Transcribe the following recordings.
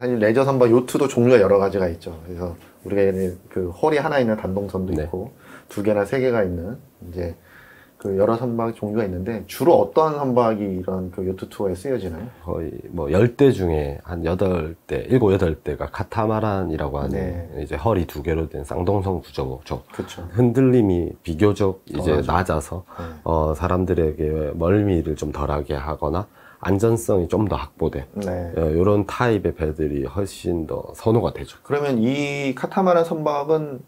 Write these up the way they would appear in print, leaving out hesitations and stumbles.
사실 레저 선박 요트도 종류가 여러 가지가 있죠. 그래서 우리가 그 홀이 하나 있는 단동선도 네. 있고 두 개나 세 개가 있는 이제 그 여러 선박 종류가 있는데 주로 어떤 선박이 이런 그 요트 투어에 쓰여지나요? 거의 뭐 10대 중에 한 8대, 7, 8대가 카타마란이라고 하는 네. 이제 허리 두 개로 된 쌍동선 구조죠. 그렇죠. 흔들림이 비교적 이제 낮아서 네. 사람들에게 멀미를 좀 덜하게 하거나 안전성이 좀 더 확보된 네. 이런 타입의 배들이 훨씬 더 선호가 되죠. 그러면 이 카타마란 선박은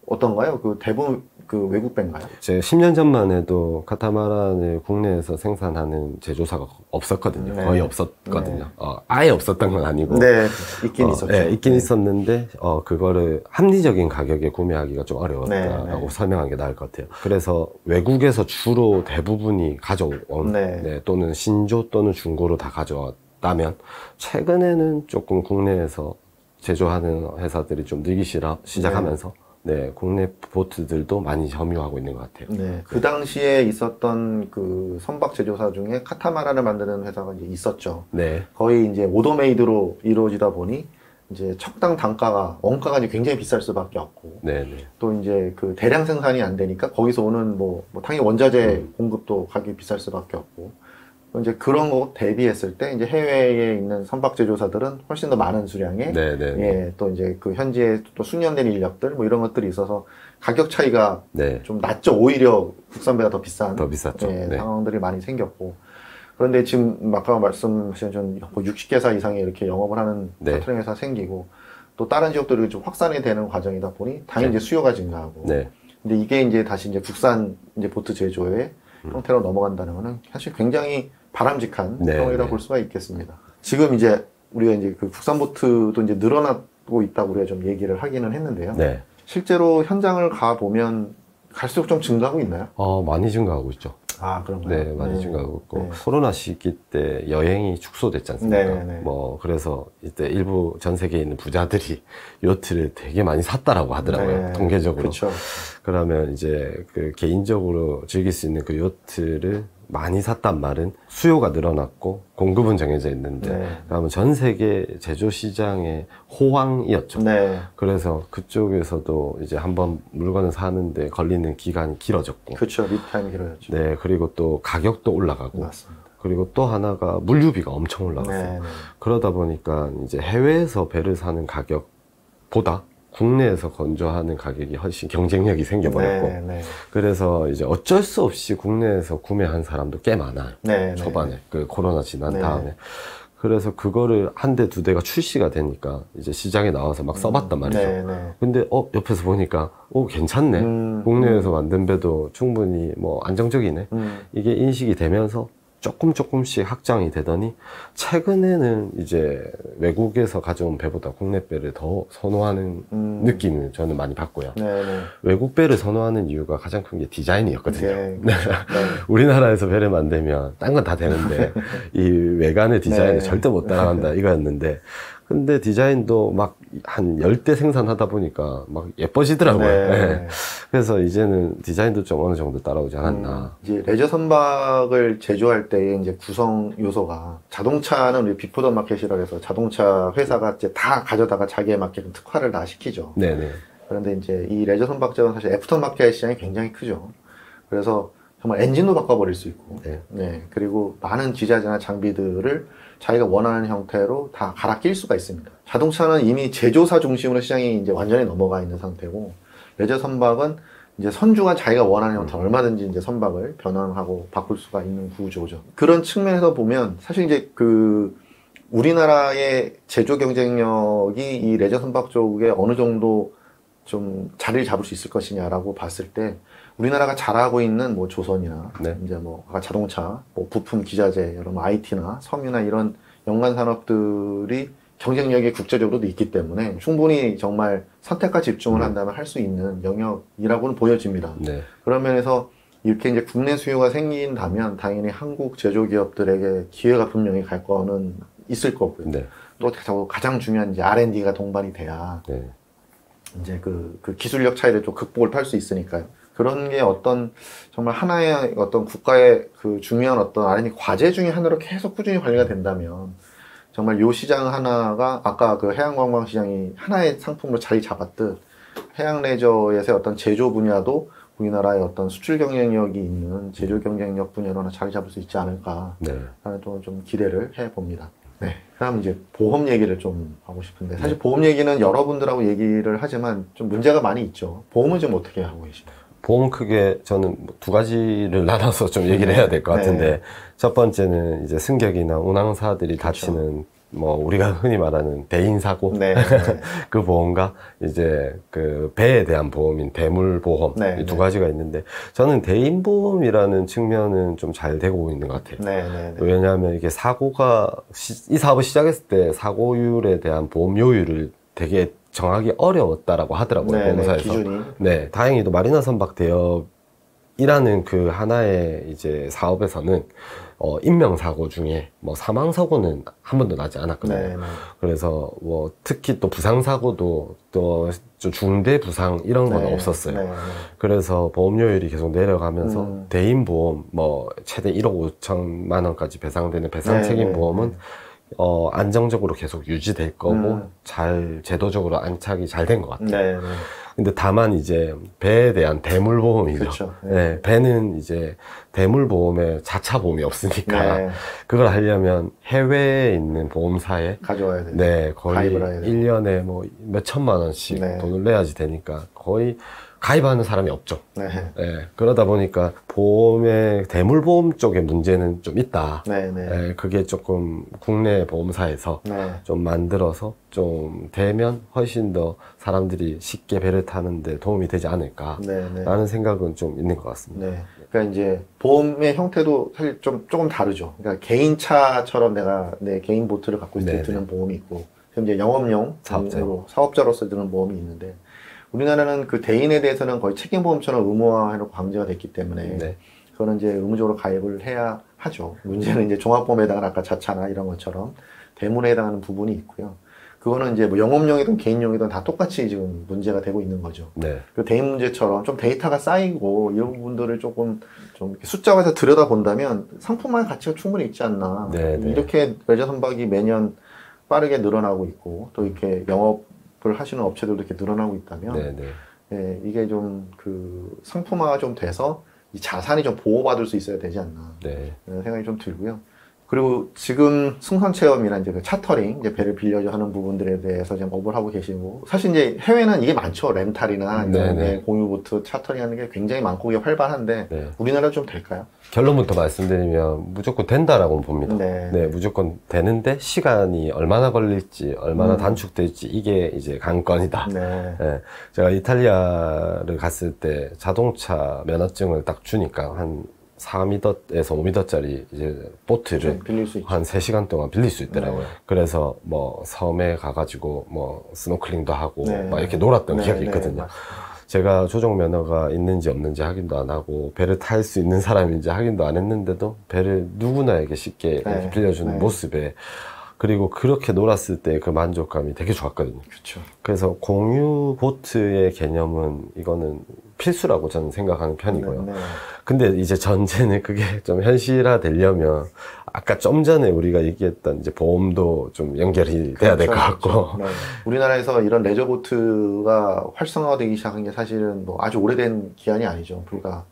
어떤가요? 그 대부분 그 외국 배인가요? 제 10년 전만 해도 카타마란을 국내에서 생산하는 제조사가 없었거든요. 네. 거의 없었거든요. 네. 아예 없었던 건 아니고. 네, 있긴 있었죠. 네, 있긴 네. 있었는데, 그거를 합리적인 가격에 구매하기가 좀 어려웠다라고 네, 네. 설명하는 게 나을 것 같아요. 그래서 외국에서 주로 대부분이 가져온, 네. 또는 신조 또는 중고로 다 가져왔다면, 최근에는 조금 국내에서 제조하는 회사들이 좀 늘기 시작하면서, 네, 국내 보트들도 많이 점유하고 있는 것 같아요. 네, 그 당시에 있었던 그 선박 제조사 중에 카타마란을 만드는 회사가 이제 있었죠. 네. 거의 이제 오더메이드로 이루어지다 보니 이제 척당 단가가 원가가 이제 굉장히 비쌀 수밖에 없고, 네네. 또 이제 그 대량 생산이 안 되니까 거기서 오는 뭐 당연히 원자재 공급도 가격이 비쌀 수밖에 없고. 이제 그런 거 대비했을 때 이제 해외에 있는 선박 제조사들은 훨씬 더 많은 수량의 네네. 예, 또 이제 그 현지에 또 숙련된 인력들 뭐 이런 것들이 있어서 가격 차이가 네. 좀 낮죠. 오히려 국산배가 더 비싼 더 비쌌죠. 예, 네. 상황들이 많이 생겼고. 그런데 지금 아까 말씀하신 좀 60개사 이상이 이렇게 영업을 하는 네. 차트링 회사 생기고 또 다른 지역들이 좀 확산이 되는 과정이다 보니 당연히 네. 이제 수요가 증가하고. 네. 근데 이게 이제 다시 이제 국산 이제 보트 제조의 형태로 넘어간다는 거는 사실 굉장히 바람직한 네, 상황이라고 네. 볼 수가 있겠습니다. 지금 이제 우리가 이제 그 국산 보트도 이제 늘어나고 있다고 우리가 좀 얘기를 하기는 했는데요. 네. 실제로 현장을 가 보면 갈수록 좀 증가하고 있나요? 많이 증가하고 있죠. 아, 그런가요? 네, 많이 증가하고 있고. 네. 코로나 시기 때 여행이 축소됐지 않습니까? 네, 네. 그래서 이때 일부 전 세계에 있는 부자들이 요트를 되게 많이 샀다라고 하더라고요. 네, 통계적으로. 그렇죠. 그러면 이제 그 개인적으로 즐길 수 있는 그 요트를 많이 샀단 말은 수요가 늘어났고 공급은 정해져 있는데 네. 그러면 전 세계 제조 시장의 호황이었죠. 네. 그래서 그쪽에서도 이제 한번 물건을 사는데 걸리는 기간이 길어졌고 그렇죠. 리타임이 길어졌죠. 네, 그리고 또 가격도 올라가고 맞습니다. 그리고 또 하나가 물류비가 엄청 올라갔어요. 네, 네. 그러다 보니까 이제 해외에서 배를 사는 가격보다 국내에서 건조하는 가격이 훨씬 경쟁력이 생겨버렸고 네, 네. 그래서 이제 어쩔 수 없이 국내에서 구매한 사람도 꽤 많아요. 네, 초반에 네. 그 코로나 지난 네. 다음에 그래서 그거를 한 대 두 대가 출시가 되니까 이제 시장에 나와서 막 써봤단 말이죠. 네, 네. 근데 옆에서 보니까 괜찮네. 국내에서 만든 배도 충분히 뭐 안정적이네. 이게 인식이 되면서 조금씩 확장이 되더니 최근에는 이제 외국에서 가져온 배보다 국내 배를 더 선호하는 느낌을 저는 많이 받고요. 네, 네. 외국 배를 선호하는 이유가 가장 큰 게 디자인이었거든요. 네, 그렇죠. 네. 우리나라에서 배를 만들면 딴 건 다 되는데 이 외관의 디자인을 네. 절대 못 따라간다 이거였는데 근데 디자인도 막 한 10대 생산하다 보니까 막 예뻐지더라고요. 네. 네. 그래서 이제는 디자인도 좀 어느 정도 따라오지 않았나. 이제 레저 선박을 제조할 때의 이제 구성 요소가 자동차는 우리 비포더 마켓이라고 해서 자동차 회사가 이제 다 가져다가 자기에 맞게 특화를 다 시키죠. 네네. 그런데 이제 이 레저 선박제는 사실 애프터 마켓 시장이 굉장히 크죠. 그래서 정말 엔진도 바꿔버릴 수 있고, 네. 그리고 많은 기자재나 장비들을 자기가 원하는 형태로 다 갈아 낄 수가 있습니다. 자동차는 이미 제조사 중심으로 시장이 이제 완전히 넘어가 있는 상태고, 레저 선박은 이제 선주가 자기가 원하는 형태로 얼마든지 이제 선박을 변환하고 바꿀 수가 있는 구조죠. 그런 측면에서 보면 사실 이제 그 우리나라의 제조 경쟁력이 이 레저 선박 쪽에 어느 정도 좀 자리를 잡을 수 있을 것이냐라고 봤을 때 우리나라가 잘하고 있는 뭐 조선이나 네. 이제 뭐 자동차, 뭐 부품 기자재, 여러 뭐 IT나 섬유나 이런 연관 산업들이 경쟁력이 국제적으로도 있기 때문에 충분히 정말 선택과 집중을 한다면 할 수 있는 영역이라고는 보여집니다. 네. 그런 면에서 이렇게 이제 국내 수요가 생긴다면 당연히 한국 제조기업들에게 기회가 분명히 갈 거는 있을 거고요. 네. 또 가장 중요한 이제 R&D가 동반이 돼야 네. 이제 그 기술력 차이를 좀 극복을 할 수 있으니까요. 그런 게 어떤 정말 하나의 어떤 국가의 그 중요한 어떤 R&D 과제 중에 하나로 계속 꾸준히 관리가 된다면 정말 요 시장 하나가 아까 그 해양관광 시장이 하나의 상품으로 자리 잡았듯 해양 레저에서의 어떤 제조 분야도 우리나라의 어떤 수출 경쟁력이 있는 제조 경쟁력 분야로 하나 자리 잡을 수 있지 않을까 하는 좀 기대를 해봅니다. 네. 그다음 이제 보험 얘기를 좀 하고 싶은데 사실 보험 얘기는 여러분들하고 얘기를 하지만 좀 문제가 많이 있죠. 보험은 좀 어떻게 하고 계시나요? 보험 크게 저는 두 가지를 나눠서 좀 얘기를 해야 될 것 같은데 첫 번째는 이제 승객이나 운항사들이 다치는 뭐 우리가 흔히 말하는 대인사고 그 보험과 이제 그 배에 대한 보험인 대물보험 이 두 가지가 있는데 저는 대인보험이라는 측면은 좀 잘 되고 있는 것 같아요. 왜냐하면 이게 사고가 이 사업을 시작했을 때 사고율에 대한 보험료율을 되게 정하기 어려웠다라고 하더라고요. 보험사에서. 기준이. 네, 다행히도 마리나 선박 대업이라는 그 하나의 이제 사업에서는 인명사고 중에 뭐 사망사고는 한 번도 나지 않았거든요. 그래서 뭐 특히 또 부상사고도 또 중대 부상 이런 건 없었어요. 그래서 보험료율이 계속 내려가면서 대인보험 뭐 최대 1억 5천만 원까지 배상되는 배상책임보험은 안정적으로 계속 유지될 거고 잘 제도적으로 안착이 잘 된 것 같아요. 근데 다만 이제 배에 대한 대물보험이죠. 그렇죠. 네, 배는 이제 대물보험에 자차 보험이 없으니까 그걸 하려면 해외에 있는 보험사에 가져와야 돼요. 네, 거의 1년에 뭐 몇 천만 원씩 돈을 내야지 되니까 거의 가입하는 사람이 없죠. 네, 그러다 보니까 보험의 대물보험 쪽의 문제는 좀 있다. 그게 조금 국내 보험사에서 좀 만들어서 좀 되면 훨씬 더 사람들이 쉽게 배를 타는데 도움이 되지 않을까라는 생각은 좀 있는 것 같습니다. 그러니까 이제 보험의 형태도 사실 조금 다르죠. 그러니까 개인차처럼 내가 내 개인 보트를 갖고 있을 때 드는 보험이 있고, 이제 영업용 사업자로서 드는 보험이 있는데. 우리나라는 그 대인에 대해서는 거의 책임보험처럼 의무화해놓고 강제가 됐기 때문에 그거는 이제 의무적으로 가입을 해야 하죠. 문제는 이제 종합보험에 해당하는 아까 자차나 이런 것처럼 대물에 해당하는 부분이 있고요. 그거는 이제 뭐 영업용이든 개인용이든 다 똑같이 지금 문제가 되고 있는 거죠. 그 대인 문제처럼 좀 데이터가 쌓이고 이런 부분들을 좀 숫자화해서 들여다본다면 상품화의 가치가 충분히 있지 않나. 이렇게 레저 선박이 매년 빠르게 늘어나고 있고 또 이렇게 영업을 하시는 업체들도 이렇게 늘어나고 있다면 이게 좀 그 상품화가 좀 돼서 이 자산이 좀 보호받을 수 있어야 되지 않나 이런 생각이 좀 들고요. 그리고 지금 승선체험이나 이제 그 차터링, 이제 배를 빌려줘 하는 부분들에 대해서 지금 업을 하고 계시고, 사실 이제 해외는 이게 많죠. 렌탈이나 공유보트 차터링 하는 게 굉장히 많고 이게 활발한데 우리나라 좀 될까요? 결론부터 말씀드리면 무조건 된다라고 봅니다. 무조건 되는데 시간이 얼마나 걸릴지, 얼마나 단축될지 이게 이제 관건이다. 제가 이탈리아를 갔을 때 자동차 면허증을 딱 주니까 한 4m에서 5m짜리 이제 보트를 한 3시간 동안 빌릴 수 있더라고요. 그래서 뭐 섬에 가가지고 뭐 스노클링도 하고 막 이렇게 놀았던 기억이 있거든요. 제가 조종 면허가 있는지 없는지 확인도 안 하고 배를 탈 수 있는 사람인지 확인도 안 했는데도 배를 누구나에게 쉽게 빌려주는 모습에, 그리고 그렇게 놀았을 때 그 만족감이 되게 좋았거든요. 그래서 공유 보트의 개념은 이거는 필수라고 저는 생각하는 편이고요. 근데 이제 전제는 그게 좀 현실화 되려면 아까 좀 전에 우리가 얘기했던 이제 보험도 좀 연결이 돼야 될 것 같고. 우리나라에서 이런 레저보트가 활성화되기 시작한 게 사실은 뭐 아주 오래된 기한이 아니죠. 불과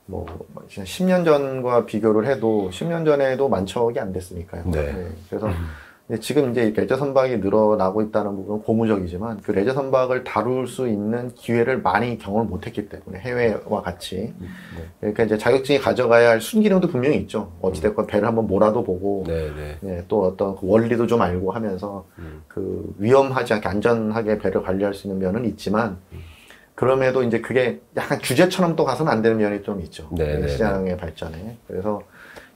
뭐 10년 전과 비교를 해도 10년 전에도 만척이 안 됐으니까요. 그래서 지금 이제 레저 선박이 늘어나고 있다는 부분은 고무적이지만 그 레저 선박을 다룰 수 있는 기회를 많이 경험을 못했기 때문에 해외와 같이 그러니까 이제 자격증이 가져가야 할 순기능도 분명히 있죠. 어찌됐건 배를 한번 몰아도 보고 또 어떤 그 원리도 좀 알고 하면서 그 위험하지 않게 안전하게 배를 관리할 수 있는 면은 있지만 그럼에도 이제 그게 약간 규제처럼 또 가서는 안 되는 면이 좀 있죠. 시장의 발전에. 그래서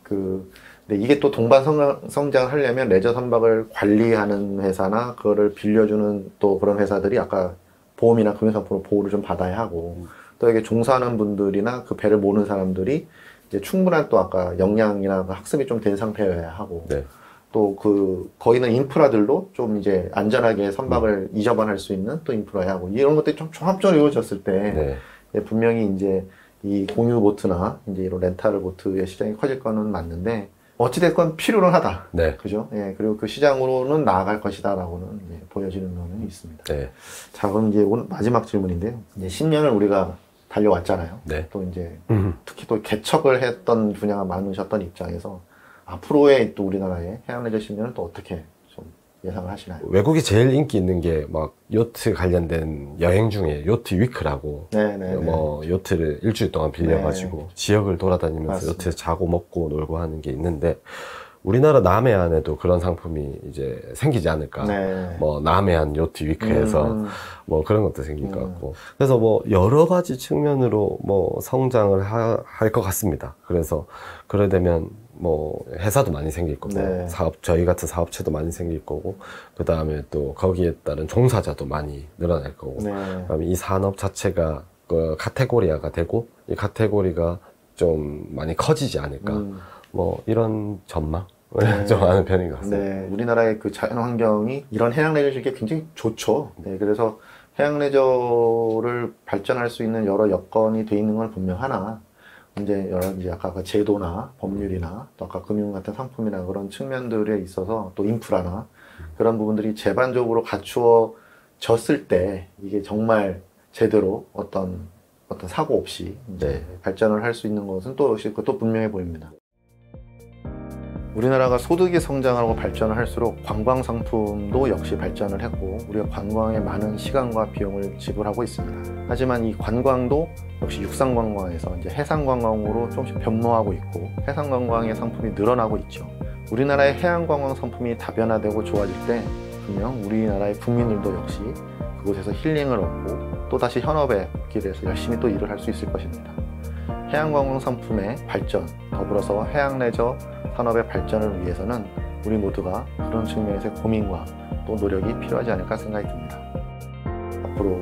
근데 이게 또 동반 성장을 하려면 레저 선박을 관리하는 회사나 그거를 빌려주는 또 그런 회사들이 아까 보험이나 금융상품으로 보호를 좀 받아야 하고 또 이게 종사하는 분들이나 그 배를 모는 사람들이 이제 충분한 또 아까 역량이나 학습이 좀 된 상태여야 하고 또 거기는 인프라들도 좀 이제 안전하게 선박을 이접원할 수 있는 또 인프라야 하고 이런 것들이 좀 종합적으로 이루어졌을 때 분명히 이제 이 공유 보트나 이제 이런 렌탈 보트의 시장이 커질 거는 맞는데 어찌됐건 필요는 하다. 네. 그죠? 예, 그리고 그 시장으로는 나아갈 것이다라고는 이제 보여지는 면은 있습니다. 네. 자, 그럼 이제 오늘 마지막 질문인데요. 이제 10년을 우리가 달려왔잖아요. 네. 또 이제 특히 또 개척을 했던 분야가 많으셨던 입장에서 앞으로의 또 우리나라의 해양 레저 10년은 또 어떻게 좀 예상을 하시나요? 외국이 제일 인기 있는 게 막 요트 관련된 여행 중에 요트 위크라고 네네. 뭐 요트를 일주일 동안 빌려가지고 지역을 돌아다니면서 맞습니다. 요트에서 자고 먹고 놀고 하는 게 있는데 우리나라 남해안에도 그런 상품이 이제 생기지 않을까. 네. 뭐 남해안 요트 위크에서 뭐 그런 것도 생길 것 같고. 그래서 뭐 여러 가지 측면으로 뭐 성장을 할 것 같습니다. 그래서 그래 되면 뭐 회사도 많이 생길 거고 네. 저희 같은 사업체도 많이 생길 거고 그 다음에 또 거기에 따른 종사자도 많이 늘어날 거고 네. 그다음에 이 산업 자체가 그 카테고리화가 되고 이 카테고리가 좀 많이 커지지 않을까. 뭐 이런 전망 좀 하는 편인 것 같습니다. 네, 우리나라의 그 자연 환경이 이런 해양 레저에게 굉장히 좋죠. 네, 그래서 해양 레저를 발전할 수 있는 여러 여건이 돼 있는 건 분명하나 이제 여러 이제 아까 그 제도나 법률이나 또 아까 금융 같은 상품이나 그런 측면들에 있어서 또 인프라나 그런 부분들이 제반적으로 갖추어졌을 때 이게 정말 제대로 어떤 사고 없이 이제 발전을 할 수 있는 것은 또 역시 그것도 분명해 보입니다. 우리나라가 소득이 성장하고 발전을 할수록 관광 상품도 역시 발전을 했고 우리가 관광에 많은 시간과 비용을 지불하고 있습니다. 하지만 이 관광도 역시 육상 관광에서 이제 해상 관광으로 조금씩 변모하고 있고 해상 관광의 상품이 늘어나고 있죠. 우리나라의 해양 관광 상품이 다변화되고 좋아질 때 분명 우리나라의 국민들도 역시 그곳에서 힐링을 얻고 또다시 현업에 복귀를 해서 열심히 또 일을 할 수 있을 것입니다. 해양 관광 상품의 발전, 더불어서 해양 레저 산업의 발전을 위해서는 우리 모두가 그런 측면에서의 고민과 또 노력이 필요하지 않을까 생각이 듭니다. 앞으로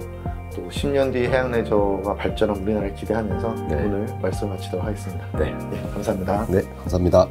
또 10년 뒤 해양 레저가 발전한 우리나라를 기대하면서 오늘 말씀을 마치도록 하겠습니다. 네, 감사합니다. 네, 감사합니다.